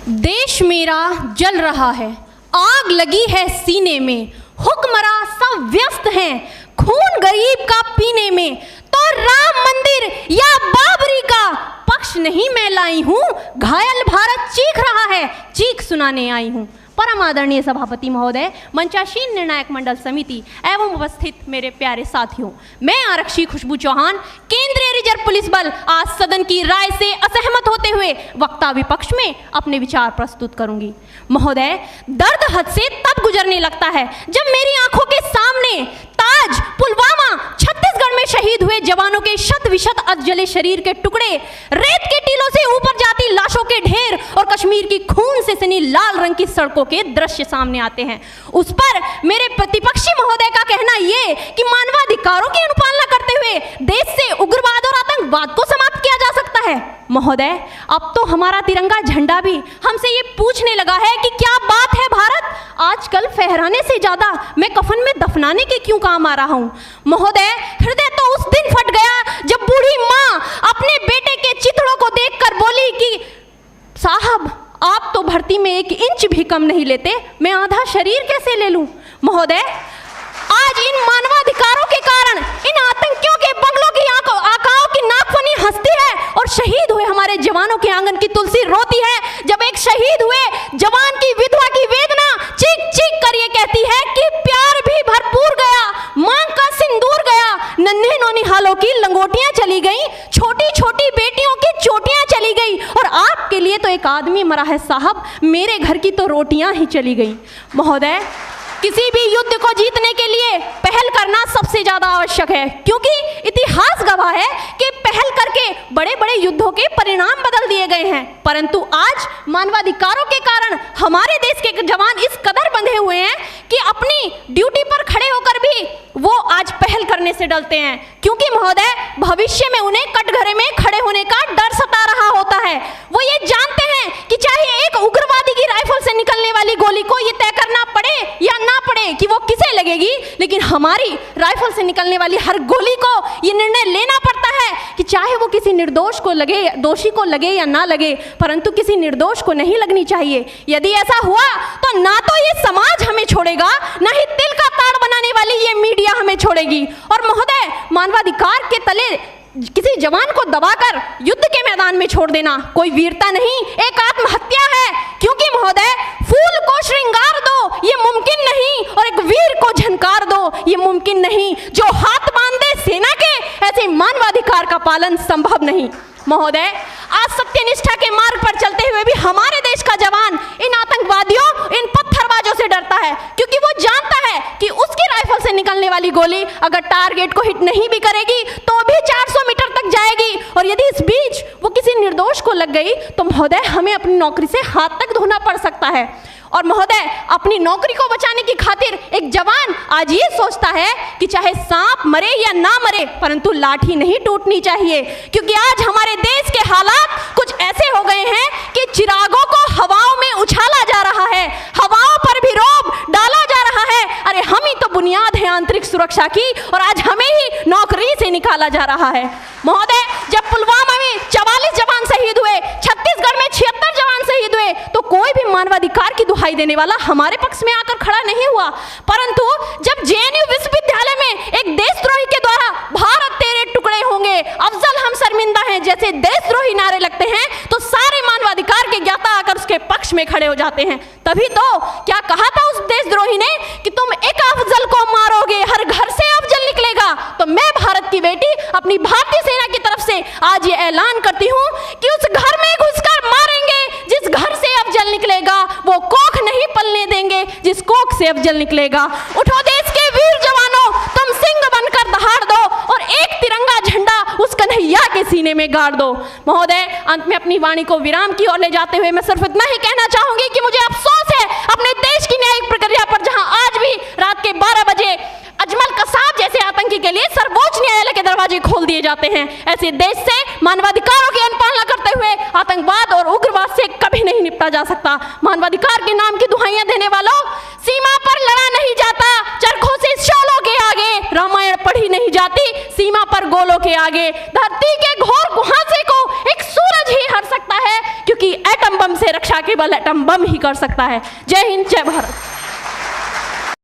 देश मेरा जल रहा है, आग लगी है सीने में, हुक्मरां सब व्यस्त हैं खून गरीब का पीने में। तो राम मंदिर या बाबरी का पक्ष नहीं मैं लाई हूं, घायल भारत चीख रहा है, चीख सुनाने आई हूं। परम आदरणीय सभापति महोदय, मंचासीन निर्णायक मंडल समिति एवं उपस्थित मेरे प्यारे साथियों, मैं आरक्षी खुशबू चौहान केंद्रीय रिजर्व पुलिस बल आज सदन की राय से असहमत होते हुए वक्ता विपक्ष में अपने विचार प्रस्तुत करूंगी। महोदय, दर्द हद से तब गुजरने लगता है जब मेरी आंखों के सामने ताज, पुलवामा, छत्तीसगढ़ में शहीद हुए जवानों के शत विशत अधजले शरीर के टुकड़े, रेत के टीलों से ऊपर जाती लाशों के ढेर और कश्मीर की खून से सनी लाल रंग की सड़कों के दृश्य सामने आते हैं। उस पर मेरे प्रतिपक्षी महोदय का कहना ये कि मानवाधिकारों की अनुपालना करते हुए देश से उग्रवाद और आतंकवाद को समाप्त किया जा सकता है। महोदय, अब तो हमारा तिरंगा झंडा भी हमसे ये पूछने लगा है कि क्या बात है भारत, आजकल फहराने से ज्यादा मैं कफन में दफनाने के क्यों काम आ रहा हूं। महोदय, हृदय तो उस दिन फट गया जब बूढ़ी माँ अपने बेटे के चिथड़ों को देखकर बोली कि साहब, आप तो भर्ती में 1 इंच भी कम नहीं लेते, मैं आधा शरीर कैसे ले लूं। महोदय, आज इन मानवाधिकारों के कारण इन आतंकियों के बंगलों की आकाओं की नाकफनी हंसती है और शहीद हुए हमारे जवानों के आंगन की तुलसी रोती है। जब एक शहीद हुए जवान की विधवा की वेदना चीख चीख कर ये कहती है कि प्यार भी भरपूर गया, मांग का सिंदूर गया, नन्हे नौनिहालों की लंगोटियां चली गई, छोटी छोटी बेटियों की चोटियां चली गई और आपके लिए तो एक आदमी मरा है साहब, मेरे घर की तो रोटियां ही चली गई। महोदय, किसी भी युद्ध को जीतने के लिए पहल करना सबसे ज्यादा आवश्यक है, क्योंकि इतिहास गवाह है कि पहल करके बड़े बड़े युद्धों के परिणाम बदल दिए गए हैं। परंतु आज मानवाधिकारों के कारण हमारे देश के जवान इस कदर बंधे हुए हैं कि अपनी ड्यूटी पर खड़े होकर भी वो आज पहल करने से डरते हैं, क्योंकि महोदय भविष्य में उन्हें कटघरे में खड़े होने का डर सता रहा होता है। वो ये जानते हैं कि चाहे एक उग्रवादी की राइफल से निकलने वाली गोली को ये तय करना पड़े या ना पड़े कि वो किसे लगेगी, लेकिन हमारी राइफल से निकलने वाली हर गोली को ये निर्णय लेना पड़ता है कि चाहे वो किसी निर्दोष को लगे, दोषी को लगे या ना लगे, परंतु किसी निर्दोष को नहीं लगनी चाहिए। यदि ऐसा हुआ तो ना तो ये समाज हमें छोड़ेगा, ना ही तिल का ताड़ बनाने वाली ये मीडिया हमें छोड़ेगी। और महोदय, मानवाधिकार के तले किसी जवान को दबाकर युद्ध के मैदान में छोड़ देना कोई वीरता नहीं, एक आत्महत्या है। क्योंकि महोदय, फूल को श्रृंगार दो ये मुमकिन नहीं और एक वीर को झनकार दो ये मुमकिन नहीं। जो हाथ बांध दे सेना के, ऐसे मानवाधिकार का पालन संभव नहीं। महोदय, आज सत्यनिष्ठा के मार्ग पर चलते हुए भी हमारे देश का जवान इन आतंकवादियों, इन पत्थरबाजों से डरता है, क्योंकि वो जानता है कि उसकी राइफल से निकलने वाली गोली अगर टारगेट को हिट नहीं भी करेगी तो भी 400 मीटर तक जाएगी, और यदि इस बीच वो किसी निर्दोष को लग गई तो महोदय हमें अपनी नौकरी से हाथ तक धोना पड़ सकता है। और महोदय, अपनी नौकरी को बचाने की खातिर एक जवान आज ये सोचता है कि चाहे सांप मरे या ना मरे, परंतु लाठी नहीं टूटनी चाहिए, क्योंकि आज हमारे देश के हालात कुछ ऐसे हो गए हैं कि चिरागों को हवाओं में उछाला जा रहा है, हवाओं पर भी रोब डाला जा रहा है। अरे हम ही तो बुनियाद है आंतरिक सुरक्षा की, और आज हमें ही नौकरी से निकाला जा रहा है। महोदय, जब पुलवामा में 44 जवान शहीद हुए, छत्तीसगढ़ में 76 जवान शहीद हुए, तो कोई भी मानवाधिकार की दुहाई देने वाला हमारे पक्ष में आकर खड़ा नहीं हुआ। परंतु जब जेएनयू विश्वविद्यालय में एक देशद्रोही के द्वारा भारत तेरे टुकड़े होंगे, अफजल हम शर्मिंदा हैं जैसे देशद्रोही नारे लगते हैं, तो सारे मानवाधिकार के ज्ञाता आकर उसके पक्ष में खड़े हो जाते हैं। तभी तो क्या कहा था उस देशद्रोही ने कि तुम एक अफजल को मारोगे, हर घर से अफजल निकलेगा। तो मैं भारत की बेटी अपनी भारतीय सेना की तरफ से आज ये ऐलान करती हूँ कि उस घर में घुसकर मारेंगे जिस घर से अफजल निकलेगा, वो कोख नहीं पलने देंगे जिस कोख से अफजल निकलेगा। उठो देश के वीर जवानों, तुम सिंह बनकर दहाड़ दो और एक तिरंगा झंडा उस कन्हैया के सीने में गाड़ दो। महोदय, अंत में अपनी वाणी को विराम की ओर ले जाते हुए मैं सिर्फ इतना ही कहना चाहूंगी कि मुझे अफसोस है अपने देश की न्यायिक प्रक्रिया पर, जहां आज भी रात के 12 बजे अजमल कसाब जैसे आतंकी के लिए सर्वोच्च न्यायालय के दरवाजे खोल दिए जाते हैं। ऐसे देश से मानवाधिकारों की अनुपालना करते हुए आतंकवाद और उग्रवाद से कभी नहीं निपटा जा सकता। मानवाधिकार के नाम की दुहाइयां देने वालों, सीमा पर लड़ा नहीं जाता, चरखों से शोलों के आगे रामायण पढ़ी नहीं जाती, सीमा पर गोलों के आगे। धरती के घोर कुहासे को एक सूरज ही हर सकता है, क्योंकि एटम बम से रक्षा केवल एटम बम ही कर सकता है। जय हिंद, जय भारत।